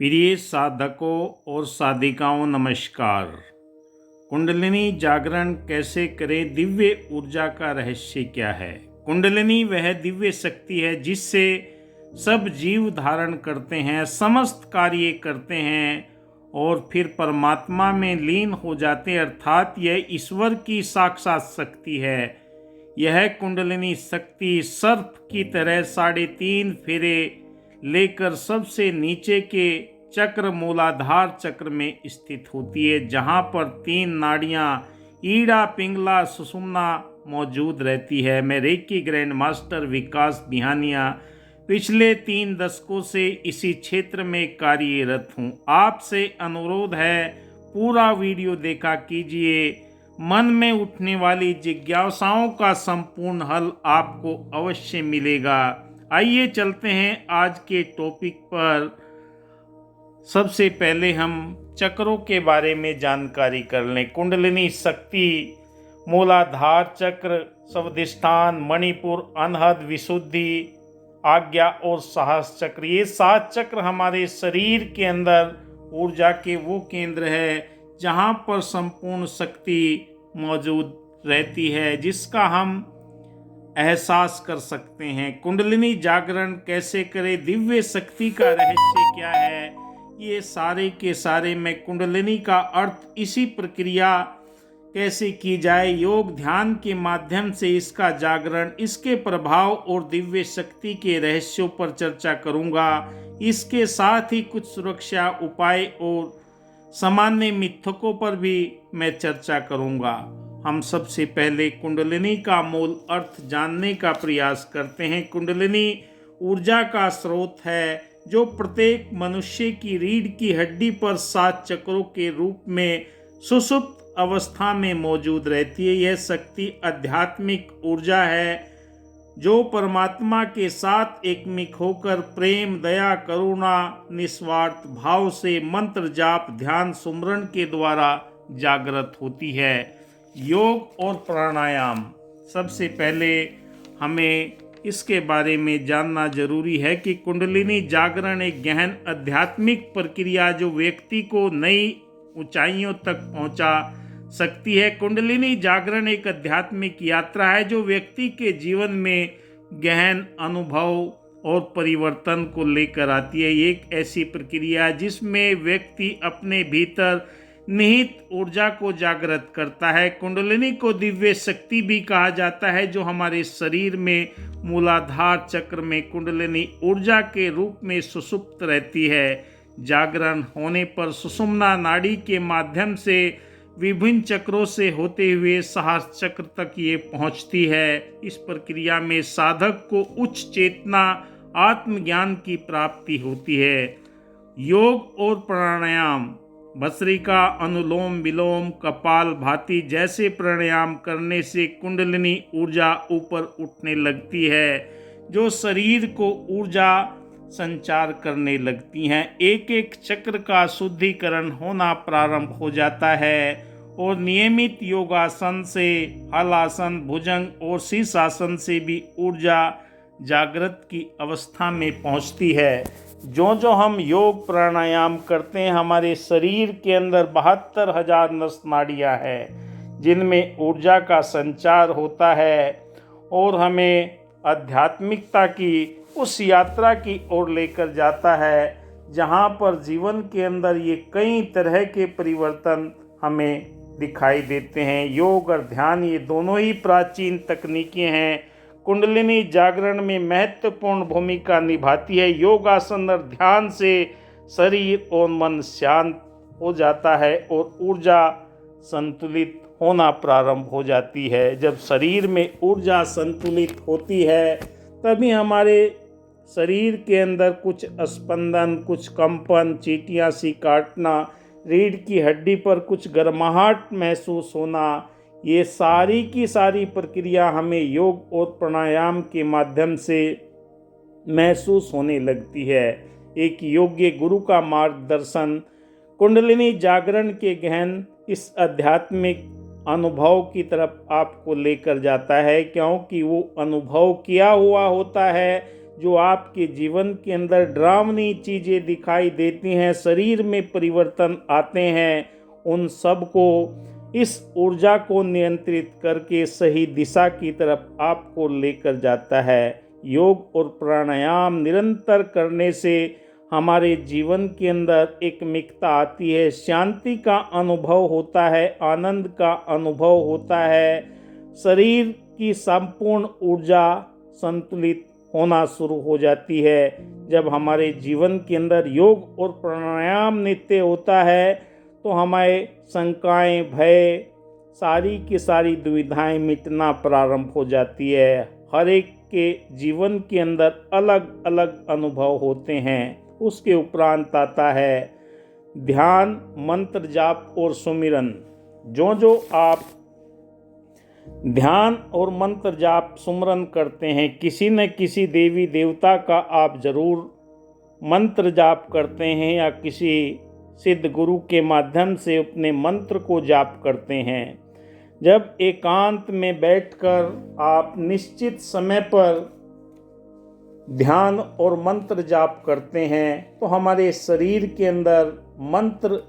प्रिय साधकों और साधिकाओं नमस्कार। कुंडलिनी जागरण कैसे करें, दिव्य ऊर्जा का रहस्य क्या है। कुंडलिनी वह दिव्य शक्ति है जिससे सब जीव धारण करते हैं, समस्त कार्य करते हैं और फिर परमात्मा में लीन हो जाते हैं, अर्थात यह ईश्वर की साक्षात शक्ति है। यह कुंडलिनी शक्ति सर्प की तरह 3.5 फेरे लेकर सबसे नीचे के चक्र मूलाधार चक्र में स्थित होती है, जहां पर 3 नाड़ियां ईड़ा, पिंगला, सुषुम्ना मौजूद रहती है। मैं रेकी ग्रैंड मास्टर विकास बिहानिया पिछले 3 दशकों से इसी क्षेत्र में कार्यरत हूं। आपसे अनुरोध है, पूरा वीडियो देखा कीजिए। मन में उठने वाली जिज्ञासाओं का संपूर्ण हल आपको अवश्य मिलेगा। आइए चलते हैं आज के टॉपिक पर। सबसे पहले हम चक्रों के बारे में जानकारी कर लें। कुंडलिनी शक्ति, मूलाधार चक्र, स्वादिष्ठान, मणिपुर, अनहद, विशुद्धि, आज्ञा और साहस चक्र, ये 7 चक्र हमारे शरीर के अंदर ऊर्जा के वो केंद्र है जहाँ पर संपूर्ण शक्ति मौजूद रहती है, जिसका हम एहसास कर सकते हैं। कुंडलिनी जागरण कैसे करें, दिव्य शक्ति का रहस्य क्या है, ये सारे के सारे मैं कुंडलिनी का अर्थ, इसी प्रक्रिया कैसे की जाए, योग ध्यान के माध्यम से इसका जागरण, इसके प्रभाव और दिव्य शक्ति के रहस्यों पर चर्चा करूंगा। इसके साथ ही कुछ सुरक्षा उपाय और सामान्य मिथकों पर भी मैं चर्चा करूंगा। हम सबसे पहले कुंडलिनी का मूल अर्थ जानने का प्रयास करते हैं। कुंडलिनी ऊर्जा का स्रोत है जो प्रत्येक मनुष्य की रीढ़ की हड्डी पर 7 चक्रों के रूप में सुषुप्त अवस्था में मौजूद रहती है। यह शक्ति आध्यात्मिक ऊर्जा है जो परमात्मा के साथ एकमिक होकर प्रेम, दया, करुणा, निस्वार्थ भाव से मंत्र जाप, ध्यान, सुमरन के द्वारा जागृत होती है। योग और प्राणायाम, सबसे पहले हमें इसके बारे में जानना जरूरी है कि कुंडलिनी जागरण एक गहन आध्यात्मिक प्रक्रिया जो व्यक्ति को नई ऊंचाइयों तक पहुंचा सकती है। कुंडलिनी जागरण एक आध्यात्मिक यात्रा है जो व्यक्ति के जीवन में गहन अनुभव और परिवर्तन को लेकर आती है। एक ऐसी प्रक्रिया जिसमें व्यक्ति अपने भीतर निहित ऊर्जा को जागृत करता है। कुंडलिनी को दिव्य शक्ति भी कहा जाता है जो हमारे शरीर में मूलाधार चक्र में कुंडलिनी ऊर्जा के रूप में सुषुप्त रहती है। जागरण होने पर सुषुम्ना नाड़ी के माध्यम से विभिन्न चक्रों से होते हुए साहस चक्र तक ये पहुंचती है। इस प्रक्रिया में साधक को उच्च चेतना, आत्मज्ञान की प्राप्ति होती है। योग और प्राणायाम, भस्त्रिका, अनुलोम विलोम, कपाल भाती जैसे प्राणायाम करने से कुंडलिनी ऊर्जा ऊपर उठने लगती है जो शरीर को ऊर्जा संचार करने लगती हैं। एक एक चक्र का शुद्धिकरण होना प्रारंभ हो जाता है और नियमित योगासन से, हलासन, भुजंग और शीर्षासन से भी ऊर्जा जागृत की अवस्था में पहुंचती है। जो हम योग प्राणायाम करते हैं, हमारे शरीर के अंदर 72,000 नस नाड़ियाँ हैं जिनमें ऊर्जा का संचार होता है और हमें आध्यात्मिकता की उस यात्रा की ओर लेकर जाता है जहाँ पर जीवन के अंदर ये कई तरह के परिवर्तन हमें दिखाई देते हैं। योग और ध्यान ये दोनों ही प्राचीन तकनीकें हैं। कुंडलिनी जागरण में महत्वपूर्ण भूमिका निभाती है। योगासन और ध्यान से शरीर और मन शांत हो जाता है और ऊर्जा संतुलित होना प्रारंभ हो जाती है। जब शरीर में ऊर्जा संतुलित होती है तभी हमारे शरीर के अंदर कुछ स्पंदन, कुछ कंपन, चींटियां सी काटना, रीढ़ की हड्डी पर कुछ गर्माहट महसूस होना, ये सारी की सारी प्रक्रिया हमें योग और प्राणायाम के माध्यम से महसूस होने लगती है। एक योग्य गुरु का मार्गदर्शन कुंडलिनी जागरण के गहन इस आध्यात्मिक अनुभव की तरफ आपको लेकर जाता है, क्योंकि वो अनुभव किया हुआ होता है जो आपके जीवन के अंदर डरावनी चीज़ें दिखाई देती हैं, शरीर में परिवर्तन आते हैं, उन सब को, इस ऊर्जा को नियंत्रित करके सही दिशा की तरफ आपको लेकर जाता है। योग और प्राणायाम निरंतर करने से हमारे जीवन के अंदर एक मिकता आती है, शांति का अनुभव होता है, आनंद का अनुभव होता है, शरीर की संपूर्ण ऊर्जा संतुलित होना शुरू हो जाती है। जब हमारे जीवन के अंदर योग और प्राणायाम नित्य होता है तो हमारे शंकाएं, भय, सारी की सारी दुविधाएं मिटना प्रारंभ हो जाती है। हर एक के जीवन के अंदर अलग अलग अनुभव होते हैं। उसके उपरांत आता है ध्यान, मंत्र जाप और सुमिरन। जो जो आप ध्यान और मंत्र जाप सुमरन करते हैं, किसी न किसी देवी देवता का आप जरूर मंत्र जाप करते हैं या किसी सिद्ध गुरु के माध्यम से अपने मंत्र को जाप करते हैं। जब एकांत में बैठकर आप निश्चित समय पर ध्यान और मंत्र जाप करते हैं तो हमारे शरीर के अंदर मंत्र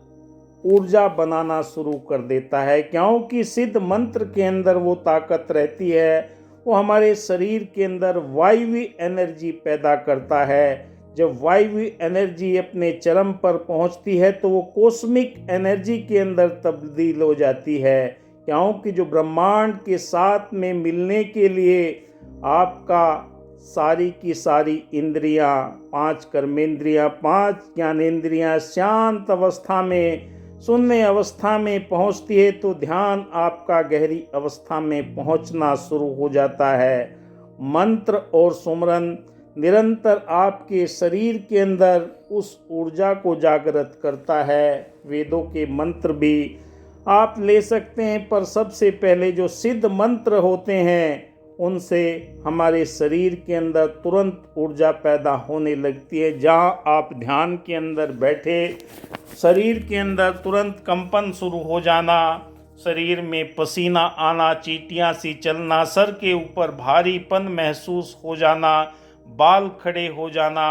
ऊर्जा बनाना शुरू कर देता है, क्योंकि सिद्ध मंत्र के अंदर वो ताकत रहती है, वो हमारे शरीर के अंदर वायवी एनर्जी पैदा करता है। जब वायवी एनर्जी अपने चरम पर पहुंचती है तो वो कॉस्मिक एनर्जी के अंदर तब्दील हो जाती है, क्योंकि जो ब्रह्मांड के साथ में मिलने के लिए आपका सारी की सारी इंद्रियां, 5 कर्मेंद्रियां, 5 ज्ञानेंद्रियां शांत अवस्था में, शून्य अवस्था में पहुंचती है तो ध्यान आपका गहरी अवस्था में पहुंचना शुरू हो जाता है। मंत्र और सुमरन निरंतर आपके शरीर के अंदर उस ऊर्जा को जागृत करता है। वेदों के मंत्र भी आप ले सकते हैं, पर सबसे पहले जो सिद्ध मंत्र होते हैं उनसे हमारे शरीर के अंदर तुरंत ऊर्जा पैदा होने लगती है। जहां आप ध्यान के अंदर बैठे, शरीर के अंदर तुरंत कंपन शुरू हो जाना, शरीर में पसीना आना, चींटियां सी चलना, सर के ऊपर भारीपन महसूस हो जाना, बाल खड़े हो जाना,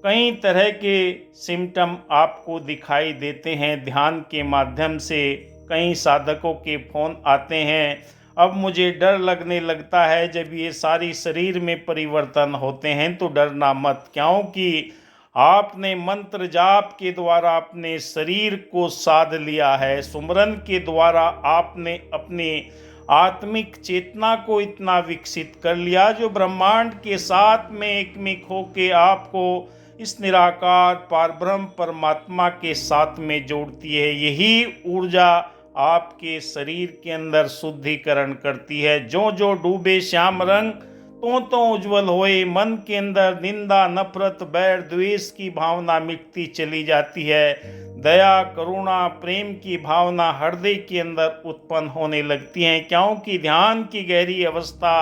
कई तरह के सिम्टम आपको दिखाई देते हैं। ध्यान के माध्यम से कई साधकों के फ़ोन आते हैं, अब मुझे डर लगने लगता है। जब ये सारी शरीर में परिवर्तन होते हैं तो डरना मत, क्योंकि आपने मंत्र जाप के द्वारा अपने शरीर को साध लिया है। सुमरन के द्वारा आपने अपने आत्मिक चेतना को इतना विकसित कर लिया जो ब्रह्मांड के साथ में एकमिक होके आपको इस निराकार पारब्रह्म परमात्मा के साथ में जोड़ती है। यही ऊर्जा आपके शरीर के अंदर शुद्धिकरण करती है। जो जो डूबे श्याम रंग तो उज्जवल होए, मन के अंदर निंदा, नफरत, बैर, द्वेष की भावना मिटती चली जाती है। दया, करुणा, प्रेम की भावना हृदय के अंदर उत्पन्न होने लगती हैं, क्योंकि ध्यान की गहरी अवस्था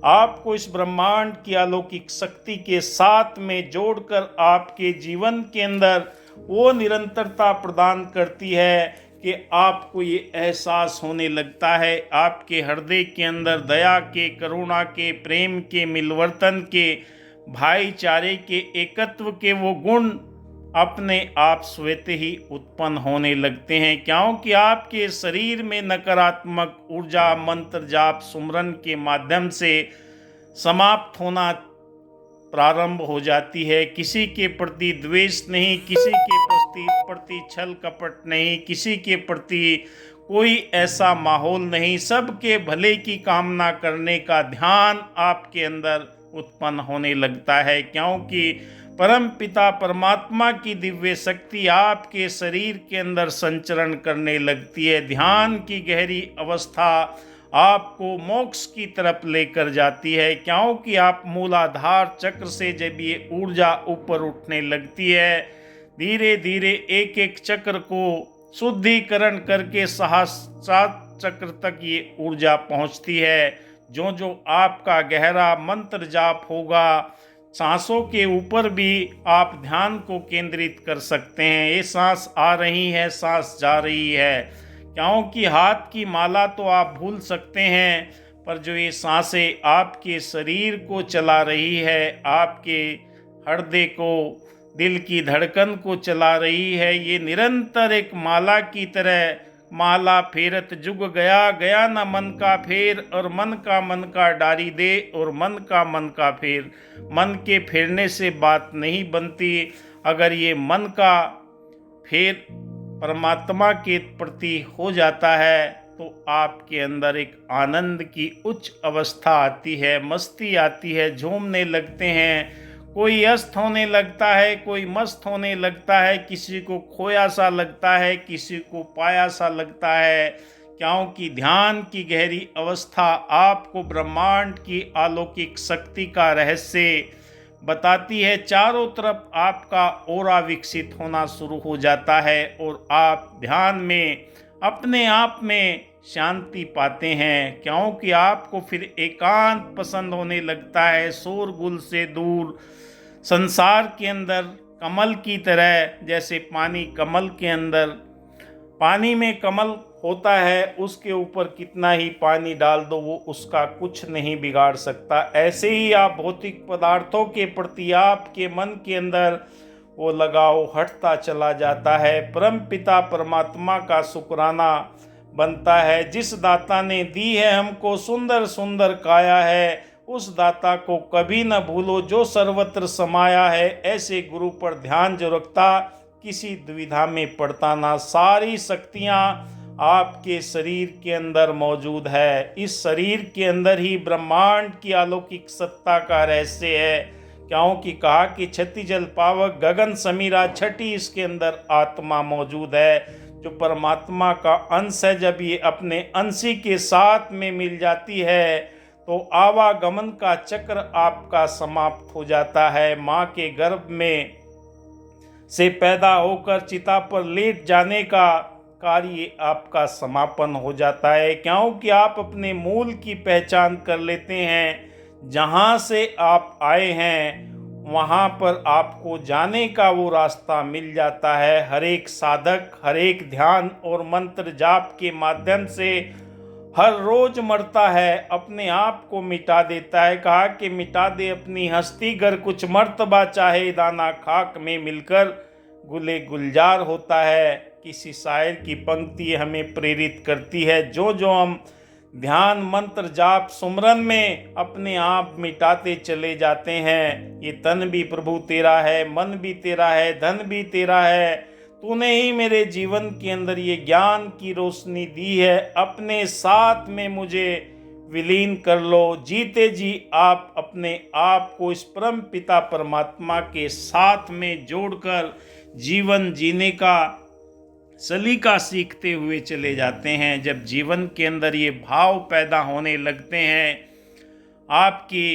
आपको इस ब्रह्मांड की अलौकिक शक्ति के साथ में जोड़कर आपके जीवन के अंदर वो निरंतरता प्रदान करती है कि आपको ये एहसास होने लगता है आपके हृदय के अंदर दया के, करुणा के, प्रेम के, मिलवर्तन के, भाईचारे के, एकत्व के वो गुण अपने आप स्वतः ही उत्पन्न होने लगते हैं, क्योंकि आपके शरीर में नकारात्मक ऊर्जा मंत्र जाप सुमरन के माध्यम से समाप्त होना प्रारंभ हो जाती है। किसी के प्रति द्वेष नहीं, किसी के प्रति छल कपट नहीं, किसी के प्रति कोई ऐसा माहौल नहीं, सबके भले की कामना करने का ध्यान आपके अंदर उत्पन्न होने लगता है, क्योंकि परम पिता परमात्मा की दिव्य शक्ति आपके शरीर के अंदर संचरण करने लगती है। ध्यान की गहरी अवस्था आपको मोक्ष की तरफ लेकर जाती है, क्योंकि आप मूलाधार चक्र से जब ये ऊर्जा ऊपर उठने लगती है, धीरे धीरे एक एक चक्र को शुद्धिकरण करके सहस्रार चक्र तक ये ऊर्जा पहुंचती है। जो जो आपका गहरा मंत्र जाप होगा, सांसों के ऊपर भी आप ध्यान को केंद्रित कर सकते हैं। ये सांस आ रही है, सांस जा रही है, क्योंकि हाथ की माला तो आप भूल सकते हैं, पर जो ये सांसें आपके शरीर को चला रही है, आपके हृदय को, दिल की धड़कन को चला रही है, ये निरंतर एक माला की तरह माला फेरत जुग गया, गया ना मन का फेर, और मन का डारी दे, और मन का फेर। मन के फेरने से बात नहीं बनती। अगर ये मन का फेर परमात्मा के प्रति हो जाता है तो आपके अंदर एक आनंद की उच्च अवस्था आती है, मस्ती आती है, झूमने लगते हैं। कोई अस्त होने लगता है, कोई मस्त होने लगता है, किसी को खोया सा लगता है, किसी को पाया सा लगता है, क्योंकि ध्यान की गहरी अवस्था आपको ब्रह्मांड की अलौकिक शक्ति का रहस्य बताती है। चारों तरफ आपका ऑरा विकसित होना शुरू हो जाता है और आप ध्यान में अपने आप में शांति पाते हैं, क्योंकि आपको फिर एकांत पसंद होने लगता है, शोरगुल से दूर। संसार के अंदर कमल की तरह, जैसे पानी कमल के अंदर, पानी में कमल होता है, उसके ऊपर कितना ही पानी डाल दो वो उसका कुछ नहीं बिगाड़ सकता। ऐसे ही आप भौतिक पदार्थों के प्रति आपके मन के अंदर वो लगाव हटता चला जाता है। परम पिता परमात्मा का शुक्राना बनता है। जिस दाता ने दी है हमको सुंदर सुंदर काया है, उस दाता को कभी न भूलो जो सर्वत्र समाया है। ऐसे गुरु पर ध्यान जो रखता किसी दुविधा में पड़ता ना। सारी शक्तियाँ आपके शरीर के अंदर मौजूद है। इस शरीर के अंदर ही ब्रह्मांड की अलौकिक सत्ता का रहस्य है, क्योंकि कहा कि छति जल पावक गगन समीरा, छठी इसके अंदर आत्मा मौजूद है जो परमात्मा का अंश है। जब ये अपने अंशी के साथ में मिल जाती है तो आवागमन का चक्र आपका समाप्त हो जाता है। माँ के गर्भ में से पैदा होकर चिता पर लेट जाने का कार्य आपका समापन हो जाता है, क्योंकि आप अपने मूल की पहचान कर लेते हैं। जहाँ से आप आए हैं वहाँ पर आपको जाने का वो रास्ता मिल जाता है। हर एक साधक हर एक ध्यान और मंत्र जाप के माध्यम से हर रोज मरता है, अपने आप को मिटा देता है। कहा कि मिटा दे अपनी हस्ती, घर कुछ मर्तबा चाहे दाना खाक में मिलकर गुले गुलजार होता है। किसी शायर की पंक्ति हमें प्रेरित करती है, जो जो हम ध्यान मंत्र जाप सुमरन में अपने आप मिटाते चले जाते हैं। ये तन भी प्रभु तेरा है, मन भी तेरा है, धन भी तेरा है, तूने ही मेरे जीवन के अंदर ये ज्ञान की रोशनी दी है। अपने साथ में मुझे विलीन कर लो। जीते जी आप अपने आप को इस परम पिता परमात्मा के साथ में जोड़कर जीवन जीने का सलीका सीखते हुए चले जाते हैं। जब जीवन के अंदर ये भाव पैदा होने लगते हैं, आपकी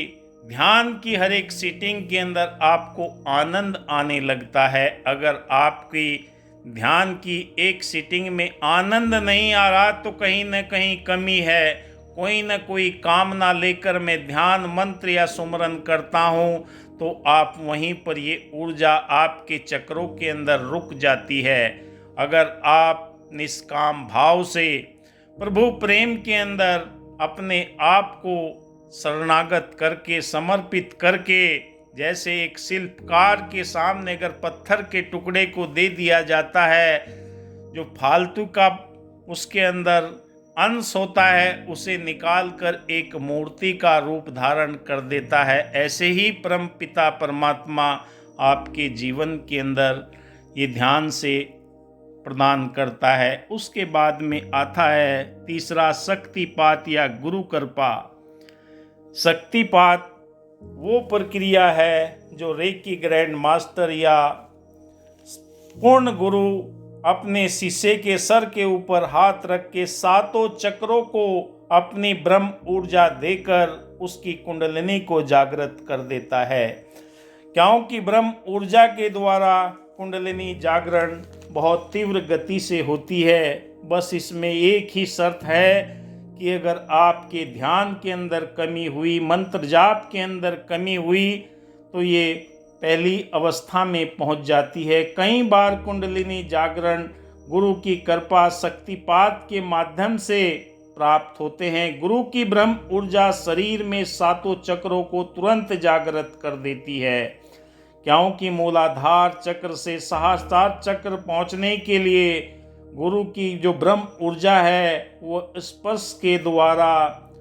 ध्यान की हर एक सीटिंग के अंदर आपको आनंद आने लगता है। अगर आपकी ध्यान की एक सीटिंग में आनंद नहीं आ रहा तो कहीं न कहीं कमी है। कोई न कोई कामना लेकर मैं ध्यान मंत्र या सुमरन करता हूँ तो आप वहीं पर ये ऊर्जा आपके चक्रों के अंदर रुक जाती है। अगर आप निष्काम भाव से प्रभु प्रेम के अंदर अपने आप को शरणागत करके समर्पित करके, जैसे एक शिल्पकार के सामने अगर पत्थर के टुकड़े को दे दिया जाता है, जो फालतू का उसके अंदर अंश होता है उसे निकालकर एक मूर्ति का रूप धारण कर देता है, ऐसे ही परम पिता परमात्मा आपके जीवन के अंदर ये ध्यान से प्रदान करता है। उसके बाद में आता है तीसरा शक्तिपात या गुरु कृपा। शक्तिपात वो प्रक्रिया है जो रेकी ग्रैंड मास्टर या पूर्ण गुरु अपने शिष्य के सर के ऊपर हाथ रख के सातों चक्रों को अपनी ब्रह्म ऊर्जा देकर उसकी कुंडलिनी को जागृत कर देता है, क्योंकि ब्रह्म ऊर्जा के द्वारा कुंडलिनी जागरण बहुत तीव्र गति से होती है। बस इसमें एक ही शर्त है कि अगर आपके ध्यान के अंदर कमी हुई, मंत्र जाप के अंदर कमी हुई तो ये पहली अवस्था में पहुंच जाती है। कई बार कुंडलिनी जागरण गुरु की कृपा शक्तिपात के माध्यम से प्राप्त होते हैं। गुरु की ब्रह्म ऊर्जा शरीर में सातों चक्रों को तुरंत जागृत कर देती है, क्योंकि मूलाधार चक्र से सहस्त्रार चक्र पहुंचने के लिए गुरु की जो ब्रह्म ऊर्जा है वो स्पर्श के द्वारा,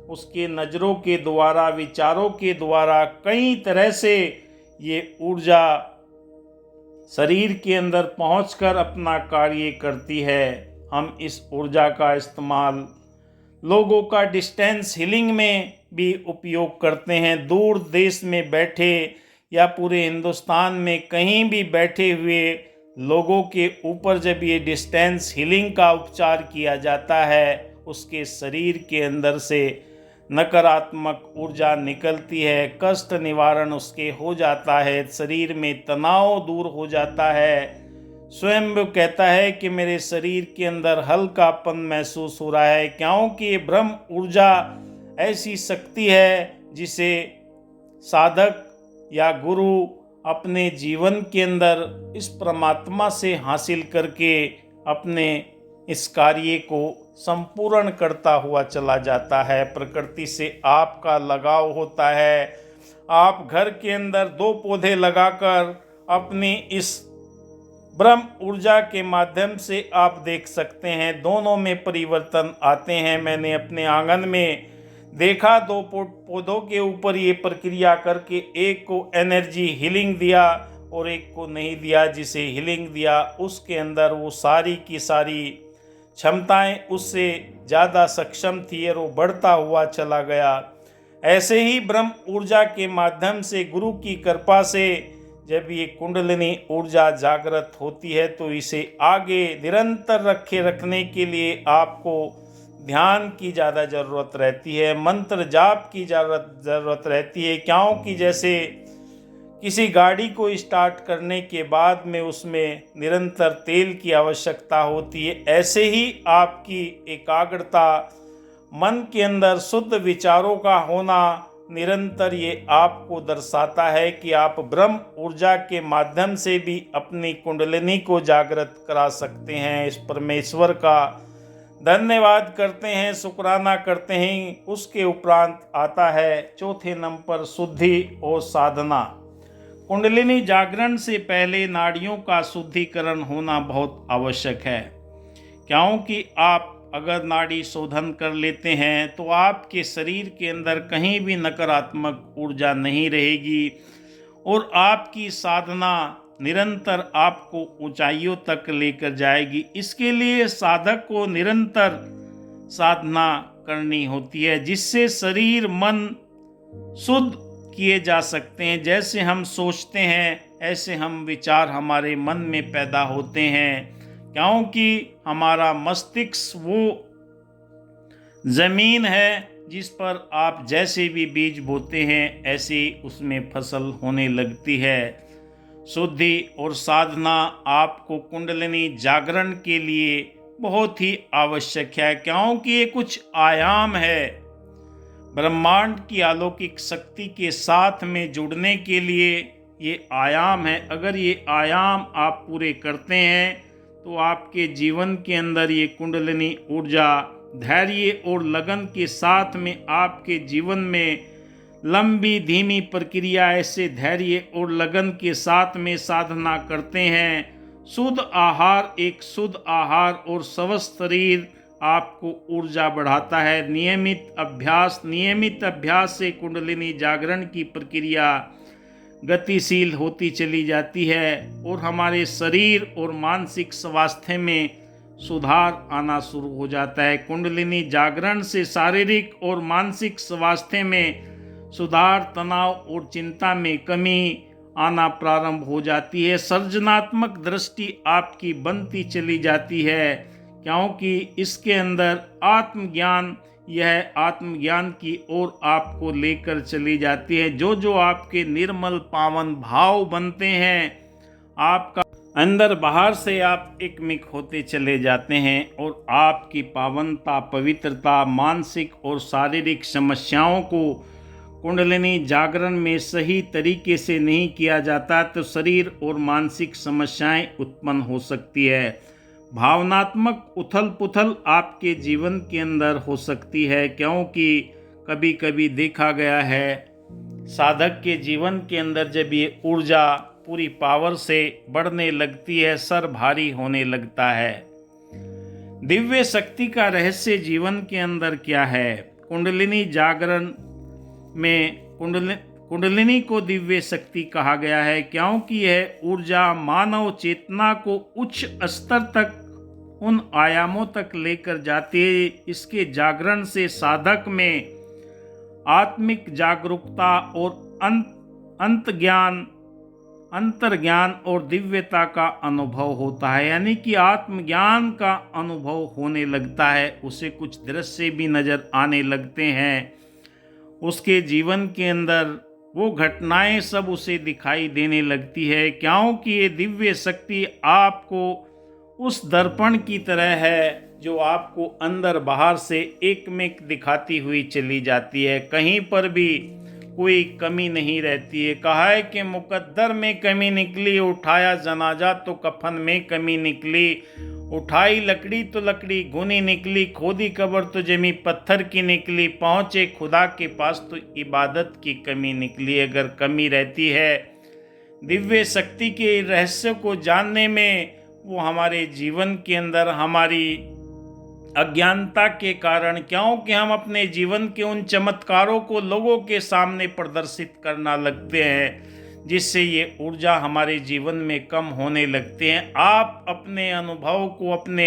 उसके नज़रों के द्वारा, विचारों के द्वारा कई तरह से ये ऊर्जा शरीर के अंदर पहुंचकर अपना कार्य करती है। हम इस ऊर्जा का इस्तेमाल लोगों का डिस्टेंस हीलिंग में भी उपयोग करते हैं। दूर देश में बैठे या पूरे हिंदुस्तान में कहीं भी बैठे हुए लोगों के ऊपर जब ये डिस्टेंस हीलिंग का उपचार किया जाता है, उसके शरीर के अंदर से नकारात्मक ऊर्जा निकलती है, कष्ट निवारण उसके हो जाता है, शरीर में तनाव दूर हो जाता है। स्वयं वो कहता है कि मेरे शरीर के अंदर हल्कापन महसूस हो रहा है, क्योंकि ये ब्रह्म ऊर्जा ऐसी शक्ति है जिसे साधक या गुरु अपने जीवन के अंदर इस परमात्मा से हासिल करके अपने इस कार्य को संपूर्ण करता हुआ चला जाता है। प्रकृति से आपका लगाव होता है। आप घर के अंदर 2 पौधे लगाकर अपनी इस ब्रह्म ऊर्जा के माध्यम से आप देख सकते हैं, दोनों में परिवर्तन आते हैं। मैंने अपने आंगन में देखा, 2 पौधों के ऊपर ये प्रक्रिया करके एक को एनर्जी हीलिंग दिया और एक को नहीं दिया। जिसे हीलिंग दिया उसके अंदर वो सारी की सारी क्षमताएं उससे ज़्यादा सक्षम थी और वो बढ़ता हुआ चला गया। ऐसे ही ब्रह्म ऊर्जा के माध्यम से गुरु की कृपा से जब ये कुंडलिनी ऊर्जा जागृत होती है तो इसे आगे निरंतर रखने के लिए आपको ध्यान की ज़्यादा ज़रूरत रहती है, मंत्र जाप की ज़रूरत रहती है। क्योंकि जैसे किसी गाड़ी को स्टार्ट करने के बाद में उसमें निरंतर तेल की आवश्यकता होती है, ऐसे ही आपकी एकाग्रता, मन के अंदर शुद्ध विचारों का होना निरंतर ये आपको दर्शाता है कि आप ब्रह्म ऊर्जा के माध्यम से भी अपनी कुंडलिनी को जागृत करा सकते हैं। इस परमेश्वर का धन्यवाद करते हैं, शुक्राना करते हैं। उसके उपरांत आता है चौथे नंबर पर शुद्धि और साधना। कुंडलिनी जागरण से पहले नाड़ियों का शुद्धिकरण होना बहुत आवश्यक है, क्योंकि आप अगर नाड़ी शोधन कर लेते हैं तो आपके शरीर के अंदर कहीं भी नकारात्मक ऊर्जा नहीं रहेगी और आपकी साधना निरंतर आपको ऊंचाइयों तक लेकर जाएगी। इसके लिए साधक को निरंतर साधना करनी होती है, जिससे शरीर मन शुद्ध किए जा सकते हैं। जैसे हम सोचते हैं ऐसे हम विचार हमारे मन में पैदा होते हैं, क्योंकि हमारा मस्तिष्क वो जमीन है जिस पर आप जैसे भी बीज बोते हैं ऐसे उसमें फसल होने लगती है। शुद्धि और साधना आपको कुंडलिनी जागरण के लिए बहुत ही आवश्यक है, क्योंकि ये कुछ आयाम है। ब्रह्मांड की अलौकिक शक्ति के साथ में जुड़ने के लिए ये आयाम है। अगर ये आयाम आप पूरे करते हैं तो आपके जीवन के अंदर ये कुंडलिनी ऊर्जा धैर्य और लगन के साथ में आपके जीवन में लंबी धीमी प्रक्रिया ऐसे धैर्य और लगन के साथ में साधना करते हैं। शुद्ध आहार, एक शुद्ध आहार और स्वस्थ शरीर आपको ऊर्जा बढ़ाता है। नियमित अभ्यास से कुंडलिनी जागरण की प्रक्रिया गतिशील होती चली जाती है और हमारे शरीर और मानसिक स्वास्थ्य में सुधार आना शुरू हो जाता है। कुंडलिनी जागरण से शारीरिक और मानसिक स्वास्थ्य में सुधार, तनाव और चिंता में कमी आना प्रारंभ हो जाती है। सृजनात्मक दृष्टि आपकी बनती चली जाती है, क्योंकि इसके अंदर आत्मज्ञान, यह आत्मज्ञान की ओर आपको लेकर चली जाती है। जो जो आपके निर्मल पावन भाव बनते हैं, आपका अंदर बाहर से आप एकमिक होते चले जाते हैं और आपकी पावनता, पवित्रता, मानसिक और शारीरिक समस्याओं को कुंडलिनी जागरण में सही तरीके से नहीं किया जाता तो शरीर और मानसिक समस्याएं उत्पन्न हो सकती है। भावनात्मक उथल पुथल आपके जीवन के अंदर हो सकती है, क्योंकि कभी कभी देखा गया है साधक के जीवन के अंदर जब ये ऊर्जा पूरी पावर से बढ़ने लगती है, सर भारी होने लगता है। दिव्य शक्ति का रहस्य जीवन के अंदर क्या है? कुंडलिनी जागरण में कुंडलिनी को दिव्य शक्ति कहा गया है, क्योंकि यह ऊर्जा मानव चेतना को उच्च स्तर तक, उन आयामों तक लेकर जाती है। इसके जागरण से साधक में आत्मिक जागरूकता और अंतर्ज्ञान और दिव्यता का अनुभव होता है, यानी कि आत्मज्ञान का अनुभव होने लगता है। उसे कुछ दृश्य भी नजर आने लगते हैं, उसके जीवन के अंदर वो घटनाएं सब उसे दिखाई देने लगती है, क्योंकि ये दिव्य शक्ति आपको उस दर्पण की तरह है जो आपको अंदर बाहर से एकमेक दिखाती हुई चली जाती है। कहीं पर भी कोई कमी नहीं रहती है। कहा है कि मुकद्दर में कमी निकली, उठाया जनाजा तो कफन में कमी निकली, उठाई लकड़ी तो लकड़ी घुनी निकली, खोदी कब्र तो जमी पत्थर की निकली, पहुँचे खुदा के पास तो इबादत की कमी निकली। अगर कमी रहती है दिव्य शक्ति के रहस्य को जानने में, वो हमारे जीवन के अंदर हमारी अज्ञानता के कारण, क्योंकि हम अपने जीवन के उन चमत्कारों को लोगों के सामने प्रदर्शित करना लगते हैं, जिससे ये ऊर्जा हमारे जीवन में कम होने लगते हैं। आप अपने अनुभव को अपने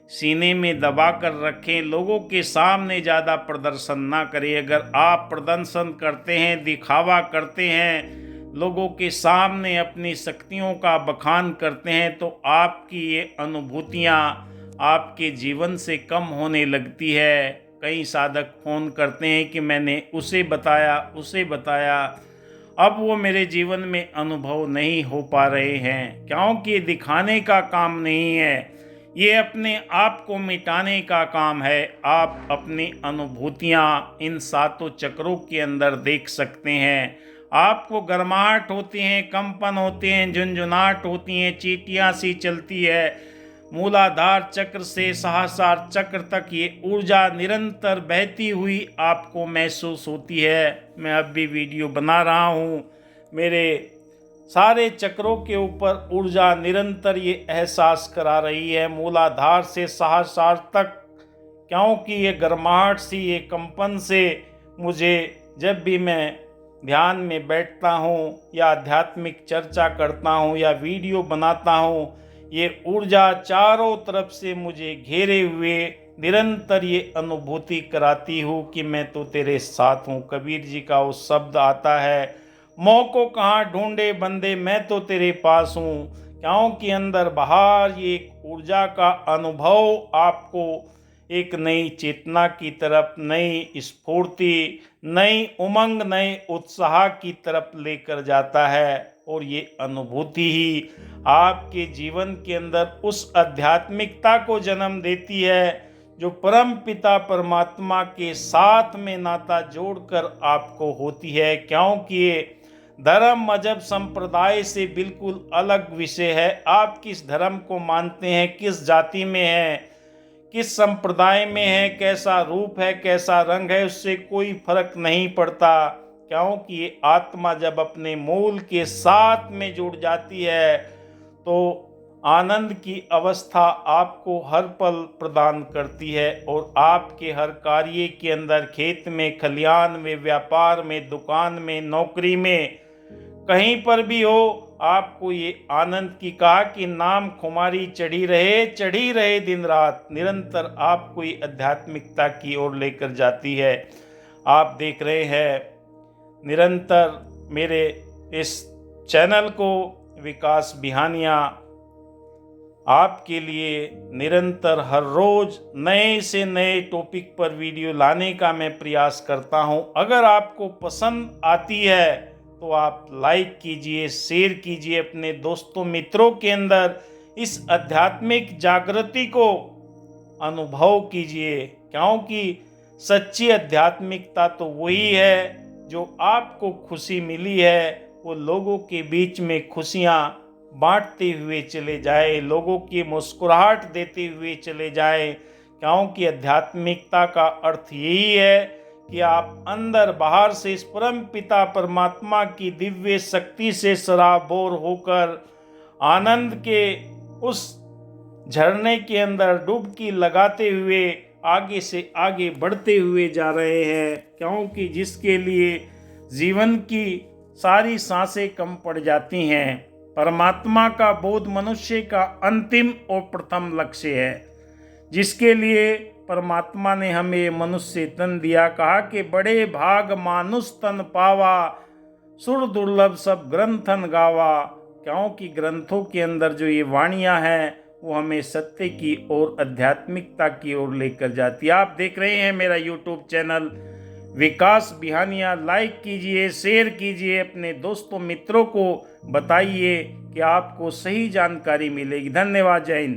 सीने में दबा कर रखें, लोगों के सामने ज़्यादा प्रदर्शन ना करें। अगर आप प्रदर्शन करते हैं, दिखावा करते हैं, लोगों के सामने अपनी शक्तियों का बखान करते हैं, तो आपकी ये अनुभूतियाँ आपके जीवन से कम होने लगती है। कई साधक फ़ोन करते हैं कि मैंने उसे बताया, अब वो मेरे जीवन में अनुभव नहीं हो पा रहे हैं, क्योंकि ये दिखाने का काम नहीं है, ये अपने आप को मिटाने का काम है। आप अपनी अनुभूतियाँ इन सातों चक्रों के अंदर देख सकते हैं। आपको गर्माहट होती हैं, कंपन होते हैं, झुंझुनाहट होती हैं, चींटियाँ सी चलती है। मूलाधार चक्र से सहस्रार चक्र तक ये ऊर्जा निरंतर बहती हुई आपको महसूस होती है। मैं अब भी वीडियो बना रहा हूँ, मेरे सारे चक्रों के ऊपर ऊर्जा निरंतर ये एहसास करा रही है, मूलाधार से सहस्रार तक। क्योंकि ये गर्माहट सी, ये कंपन से मुझे जब भी मैं ध्यान में बैठता हूँ या आध्यात्मिक चर्चा करता हूँ या वीडियो बनाता हूँ, ये ऊर्जा चारों तरफ से मुझे घेरे हुए निरंतर ये अनुभूति कराती हूँ कि मैं तो तेरे साथ हूँ। कबीर जी का वो शब्द आता है, मोह को कहाँ ढूंढे बंदे, मैं तो तेरे पास हूँ। क्योंकि अंदर बाहर ये एक ऊर्जा का अनुभव आपको एक नई चेतना की तरफ, नई स्फूर्ति, नई उमंग, नए उत्साह की तरफ लेकर जाता है। और ये अनुभूति ही आपके जीवन के अंदर उस आध्यात्मिकता को जन्म देती है जो परम पिता परमात्मा के साथ में नाता जोड़कर आपको होती है। क्योंकि ये धर्म मजहब संप्रदाय से बिल्कुल अलग विषय है। आप किस धर्म को मानते हैं, किस जाति में हैं, किस संप्रदाय में है, कैसा रूप है, कैसा रंग है, उससे कोई फर्क नहीं पड़ता। क्योंकि ये आत्मा जब अपने मूल के साथ में जुड़ जाती है तो आनंद की अवस्था आपको हर पल प्रदान करती है। और आपके हर कार्य के अंदर, खेत में, खलियान में, व्यापार में, दुकान में, नौकरी में, कहीं पर भी हो, आपको ये आनंद की कहा कि नाम खुमारी चढ़ी रहे दिन रात, निरंतर आपको ये आध्यात्मिकता की ओर लेकर जाती है। आप देख रहे हैं निरंतर मेरे इस चैनल को विकास बिहानिया आपके लिए निरंतर हर रोज नए से नए टॉपिक पर वीडियो लाने का मैं प्रयास करता हूं। अगर आपको पसंद आती है तो आप लाइक कीजिए, शेयर कीजिए, अपने दोस्तों मित्रों के अंदर इस आध्यात्मिक जागृति को अनुभव कीजिए। क्योंकि सच्ची आध्यात्मिकता तो वही है जो आपको खुशी मिली है, वो लोगों के बीच में खुशियाँ बांटते हुए चले जाए, लोगों की मुस्कुराहट देते हुए चले जाए, क्योंकि आध्यात्मिकता का अर्थ यही है कि आप अंदर बाहर से इस परम पिता परमात्मा की दिव्य शक्ति से सराबोर होकर आनंद के उस झरने के अंदर डुबकी लगाते हुए आगे से आगे बढ़ते हुए जा रहे हैं, क्योंकि जिसके लिए जीवन की सारी सांसें कम पड़ जाती हैं। परमात्मा का बोध मनुष्य का अंतिम और प्रथम लक्ष्य है, जिसके लिए परमात्मा ने हमें मनुष्य तन दिया। कहा कि बड़े भाग मानुष तन पावा, सुर दुर्लभ सब ग्रंथन गावा, क्योंकि ग्रंथों के अंदर जो ये वाणियाँ हैं वो हमें सत्य की ओर, आध्यात्मिकता की ओर लेकर जाती है। आप देख रहे हैं मेरा यूट्यूब चैनल विकास बिहानिया। लाइक कीजिए, शेयर कीजिए, अपने दोस्तों मित्रों को बताइए कि आपको सही जानकारी मिलेगी। धन्यवाद। जय हिंद।